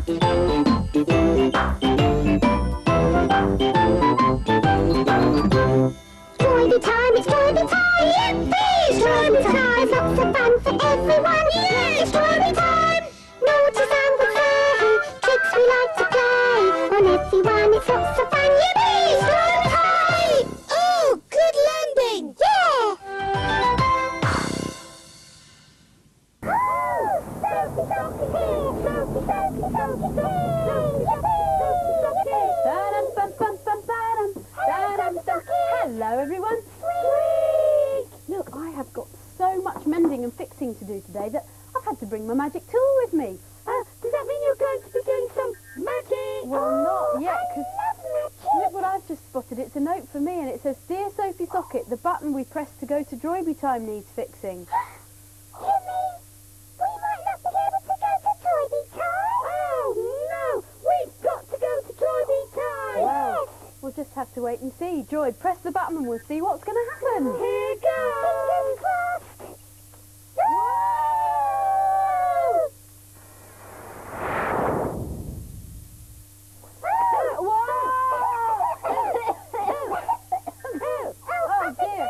Droibee time, it's Droibee time! Yippee! It's Droibee time! Lots of fun for everyone! Yeah! It's Droibee time! Naughty and the fairy, tricks we like to play. On everyone, it's lots of fun! Yippee! It's Droibee time! Oh, good landing! Yeah! Sophie Socket here! Sophie Socket, Sophie Socket! Hello everyone. Sweet! Look, I have got so much mending and fixing to do today that I've had to bring my magic tool with me. Does that mean you're going to be doing some magic? Well, not yet, because look what I've just spotted. It's a note for me and it says, Dear Sophie Socket, the button we pressed to go to Droibee Time needs fixing. You mean we might not be able to go to Droibee Time? Oh no! We've got to go to Droibee Time! Well, we'll just have to wait and see. Droib, press the button and we'll see what's going to happen. Here goes! Fingers crossed! Oh dear.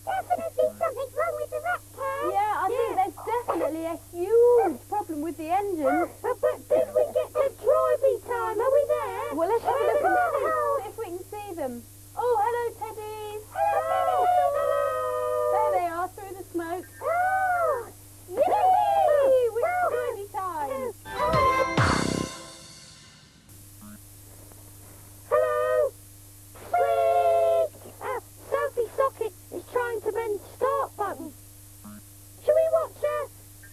Definitely something wrong with the Ratkan. Yeah, I think there's definitely a huge problem with the engine. But did we get to Droibee Time? Are we there? Well, let's have a look and see if we can see them. Oh, hello, teddies. There they are, through the smoke. Oh! Yippee! We're Droibee Time. Hello! Sweet! Sophie Socket is trying to bend the start button. Shall we watch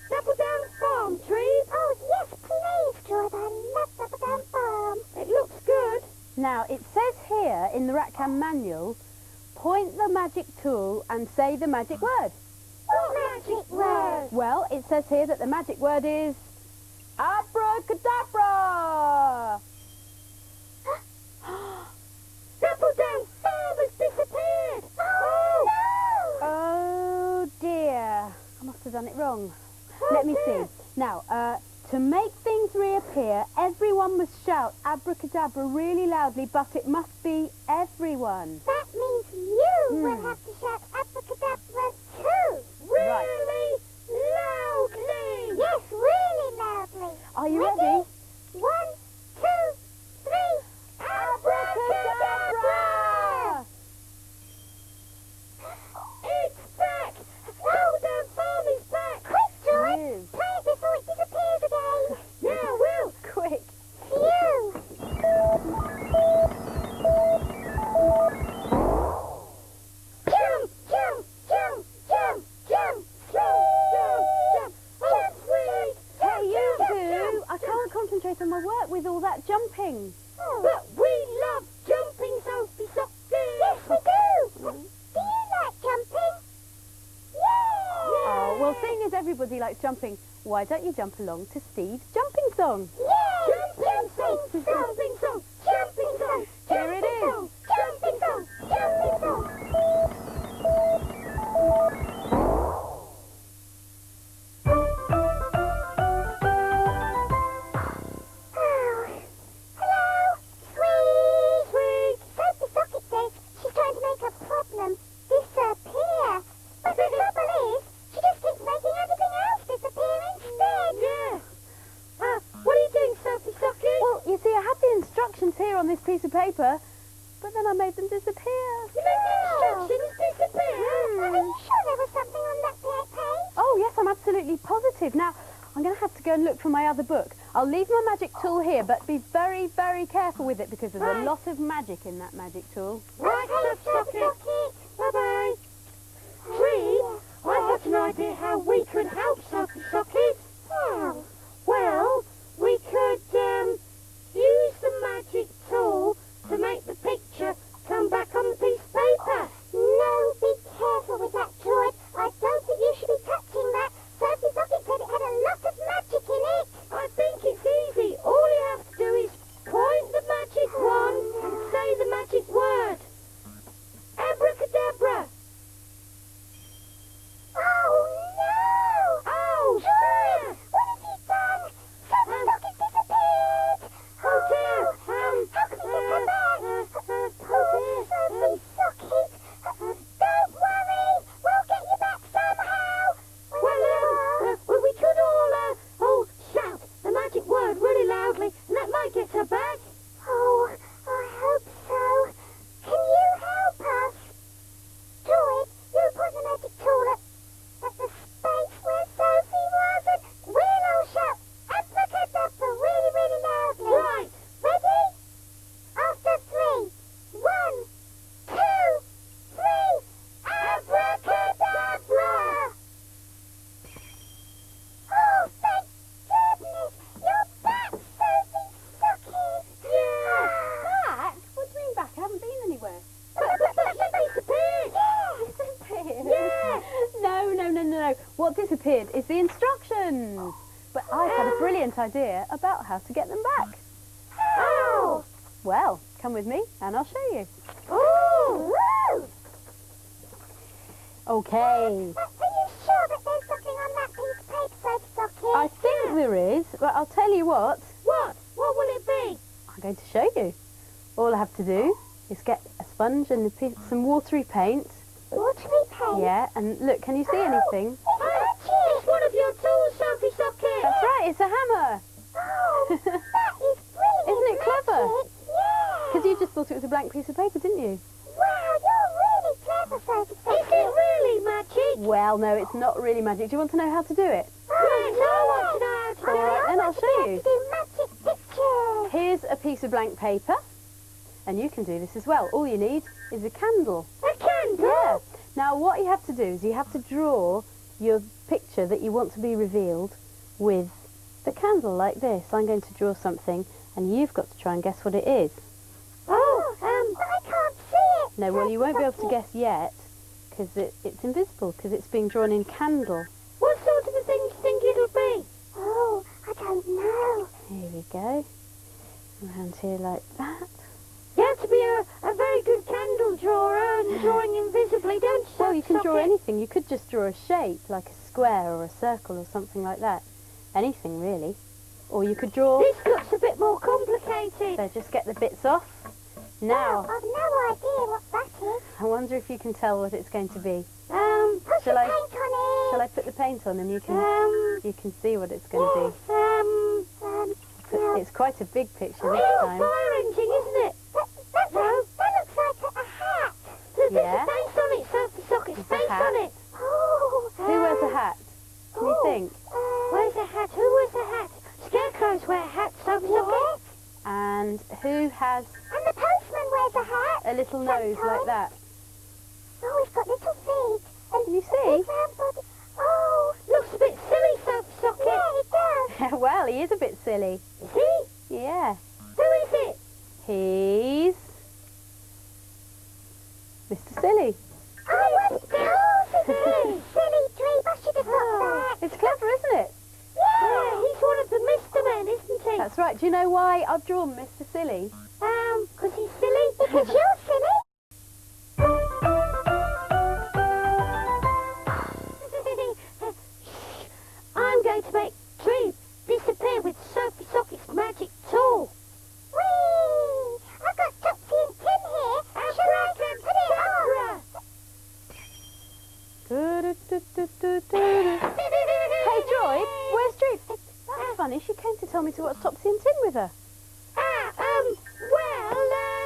Double Down Farm, Dreeb? Oh, yes, please, Droib. I love Double Down Farm. It looks good. Now, it says here in the Ratkan manual, point the magic tool and say the magic word. What magic word? Well, it says here that the magic word is abracadabra. Double Down Farm has disappeared. Oh, no! Oh dear, I must have done it wrong. Let me see. Now, to make things reappear, everyone must shout abracadabra really loudly, but it must be everyone. That means you will have to shout abracadabra too. Really loudly. Yes, really loudly. Are you ready? 1, 2, 3. Abracadabra! It's back. Double Down Farm is back. Quick, Droib. You. Play it before it disappears again. Yeah, Will. Quick. Phew. Jump, jump, jump, jump, jump, jump, jump. Oh, sweet. Hey, you two! I can't concentrate on my work with all that jumping. But we love jumping, Sophie Socket. Yes, we do. Do you like jumping? Yeah. Oh, well, seeing as everybody likes jumping, why don't you jump along to Steve's jumping song? Yeah. Jumping song, jumping song, jumping song. Here it is. Jumping song. Jumping song. Oh. Hello. Sweet. Sophie Socket says she's trying to make a problem disappear. But the trouble is, she just keeps making everything else disappear instead. Yeah. What are you doing, Sophie Socket? Well, you see, I had the instructions here on this piece of paper, but then I made them disappear. You made the instructions disappear. Are you sure there was something on that page? Oh, yes, I'm absolutely positive. Now, I'm going to have to go and look for my other book. I'll leave my magic tool here, but be very, very careful with it because there's a lot of magic in that magic tool. Right, Sophie Socket. Bye-bye. Dreeb, I've got an idea how we could help Sophie Socket. How? Well, we could use the magic tool to make the picture come back on the piece of paper. No, be careful with that, Droib. I don't think you should be touching that. Sophie Socket said it had a lot of magic in it. I think it's easy. All you have to do is point the magic wand and say the magic word. Abracadabra! what disappeared is the instructions. But I've had a brilliant idea about how to get them back. How? Well, come with me and I'll show you. Ooh! Okay. Are you sure that there's something on that piece of paper, Sophie Socket? I think there is, but I'll tell you what. What? What will it be? I'm going to show you. All I have to do is get a sponge and some watery paint. Watery paint? Yeah, and look, can you see anything? It's one of your tools, Sophie Socket. That's right, it's a hammer. Oh, that is brilliant. Isn't it clever? magic. Yeah. Because you just thought it was a blank piece of paper, didn't you? Wow, you're really clever, Sophie Socket. Is it really magic? Well, no, it's not really magic. Do you want to know how to do it? Yes, I want to know how to do All right, it. then I'll show To you. do magic pictures. Here's a piece of blank paper, and you can do this as well. All you need is a candle. A candle? Yeah. Now, what you have to do is you have to draw your picture that you want to be revealed with the candle like this. I'm going to draw something, and you've got to try and guess what it is. Oh, I can't see it. No, well, you won't be able to Sophie guess yet, because it's invisible, because it's being drawn in candle. What sort of a thing do you think it'll be? Oh, I don't know. Here we go. Around here like that. You have to be a very good candle drawer and drawing invisibly, don't you? Well, you can draw Socket? anything. You could just draw a shape, like a square or a circle or something like that. Anything, really. Or you could draw... This looks a bit more complicated. So just get the bits off. Now, I've no idea what that is. I wonder if you can tell what it's going to be. Put Shall the I- paint on it. Shall I put the paint on and you can see what it's going to be? No. It's quite a big picture this Oh, time. fire engine, isn't it? That No. looks like a hat. There's Yeah. a face on it, Sophie Socket, There's a face hat. on it. Oh. Who wears a hat? Can you think? Where's the hat? Who wears a hat? Scarecrows wear hats, Sophie Socket. And who has And the postman wears a hat. a little nose like that? Oh, he's got little feet. And Can you a see? big round body. Oh. Looks a bit silly, Sophie Socket. Yeah, he does. Well, he is a bit silly. Is he? Yeah. Who is it? He's Mr. Silly. Oh, of course it is. Silly Dreeb, I should have got that. It's clever, isn't it? Yeah, he's one of the Mr. Men, isn't he? That's right. Do you know why I've drawn Mr. Silly? 'Cause he's silly. Because you're silly. I'm going to make Dreeb disappear with Sophie Socket's magic tool. Whee! I've got Topsy and Tim here. Shall I put it on? Hey, Droib, where's Dreeb? That's funny. She came to tell me to watch Topsy and Tim with her.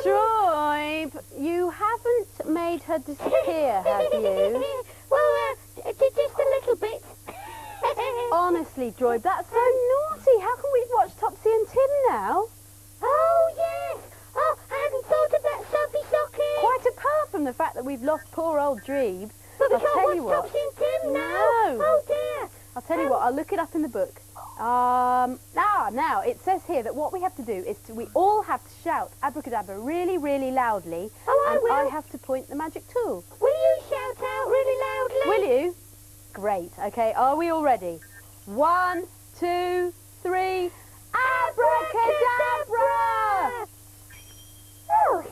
Droib, you haven't made her disappear, have you? Well, just a little bit. Honestly, Droib, that's so naughty. How can we watch Topsy and Tim now? Oh, yes. Oh, I hadn't thought of that, Sophie Socket. Quite apart from the fact that we've lost poor old Dreeb. But we I'll can't tell watch you what. Topsy and Tim now. No. Oh, dear. I'll tell you what, I'll look it up in the book. Now, it says here that what we have to do is we all have to shout abracadabra really, really loudly. Oh, I and will. I have to point the magic tool. Will you shout out really loudly? Will you? Great. Okay, are we all ready? 1, 2, 3. Abracadabra! Oh,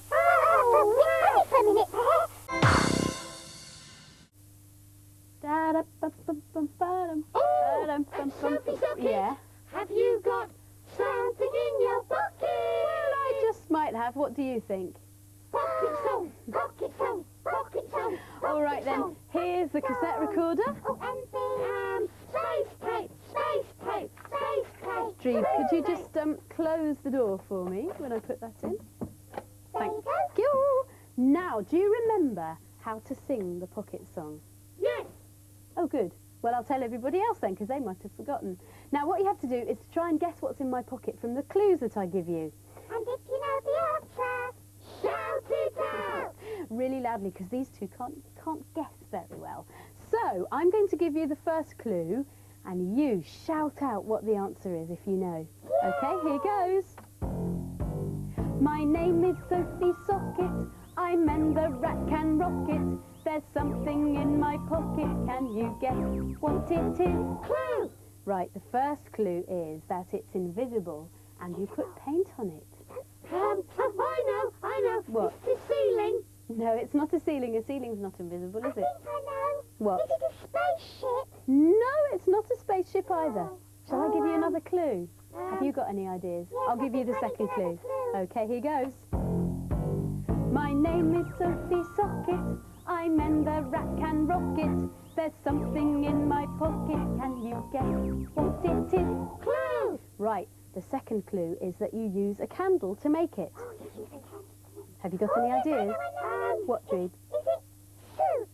wait for a minute there. Sophie Socket, Yeah. have you got something in your pocket? Well, I just might have. What do you think? Pocket song, pocket song, pocket song. All right then. song. Here's the cassette recorder. Oh, and Space tape, space tape, space tape. Dreeb, could you just close the door for me when I put that in? there you go. Thank you. Now, do you remember how to sing the pocket song? Yes. Oh, good. Well, I'll tell everybody else then, because they might have forgotten. Now, what you have to do is to try and guess what's in my pocket from the clues that I give you. And if you know the answer, Shout it out. Really loudly, because these two can't guess very well. So, I'm going to give you the first clue, and you shout out what the answer is if you know. Okay, here goes. My name is Sophie Socket. I'm in the Ratkan rocket. There's something in my pocket, can you guess what it is? Clue! Right, the first clue is that it's invisible and you put paint on it. I know. What? It's the ceiling. No, it's not a ceiling. A ceiling's not invisible, is I it? think I know. What? Is it a spaceship? No, it's not a spaceship either. Shall I give you Oh, another clue? Have you got any ideas? yes, I'll give you the I think second I have clue. a clue. Okay, here goes. My name is Sophie Socket. I'm in the Ratkan rocket. There's something in my pocket. Can you guess what it is? Clue! Right, the second clue is that you use a candle to make it. Oh, you use a candle. Have you got any ideas? I know. What, Dreeb? Is it soup?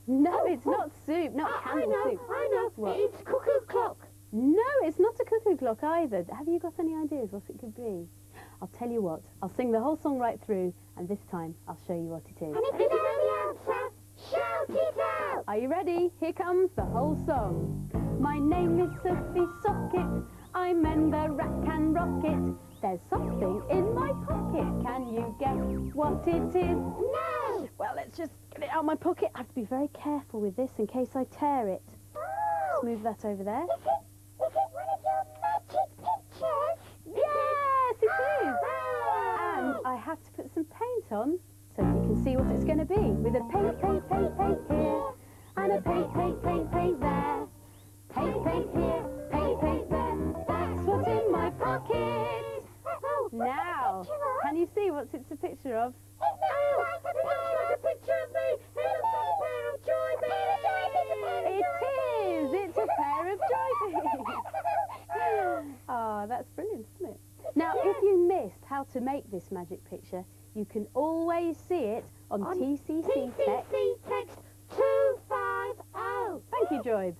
No, it's not soup, not I candle know, soup. I know. What? It's cuckoo clock. No, it's not a cuckoo clock either. Have you got any ideas what it could be? I'll tell you what, I'll sing the whole song right through, and this time I'll show you what it is. And if you know the answer, shout it out. Are you ready? Here comes the whole song. My name is Sophie Socket. I'm in the Ratkan rocket. There's something in my pocket. Can you guess what it is? No. Well, let's just get it out of my pocket. I have to be very careful with this in case I tear it. Oh. Move that over there. Is it one of your magic pictures? Yes, it is. Oh. And I have to put some paint on so you can see what it's going to be. With a paint here, and a paint there. Paint here, paint there. That's what's in my pocket. Oh, Now, can you see what it's a picture of? It's a picture of me. It looks like a pair of Droibee. It is. It's a pair of Droibees. Oh, that's brilliant, isn't it? Now, if you missed how to make this magic picture, you can always see it on TCC Tech. TCC text 250. Thank you, Droib.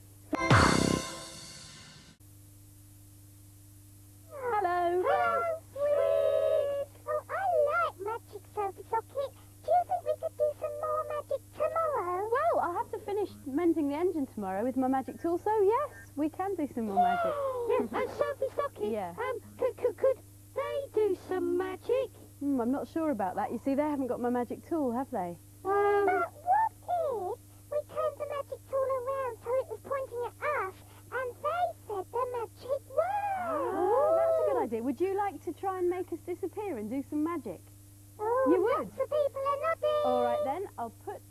Hello. Oh, sweet. Oh, I like magic, Sophie Socket. Do you think we could do some more magic tomorrow? Well, I'll have to finish mending the engine tomorrow with my magic tool, so yes, we can do some more magic. Yes, and Sophie Socket. Yeah. Could they do some magic? I'm not sure about that. You see, they haven't got my magic tool, have they? But what if we turned the magic tool around so it was pointing at us and they said the magic word? Oh, that's a good idea. Would you like to try and make us disappear and do some magic? Oh, You would? lots of people are nodding. All right, then. I'll put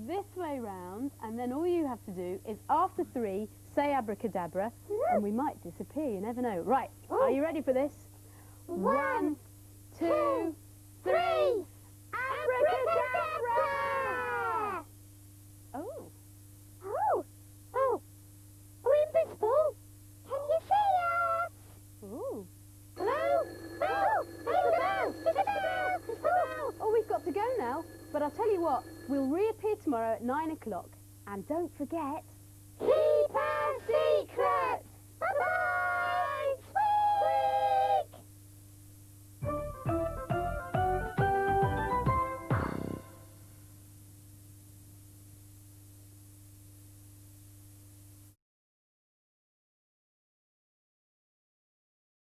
this way round, and then all you have to do is, after 3, say abracadabra, and we might disappear. You never know. Right. Are you ready for this? 1, 2, 3. Abracadabra! Oh. Oh, we're invisible. Can you see us? Ooh. Hello? Isabel! Oh, we've got to go now. But I'll tell you what, we'll reappear tomorrow at 9 o'clock. And don't forget,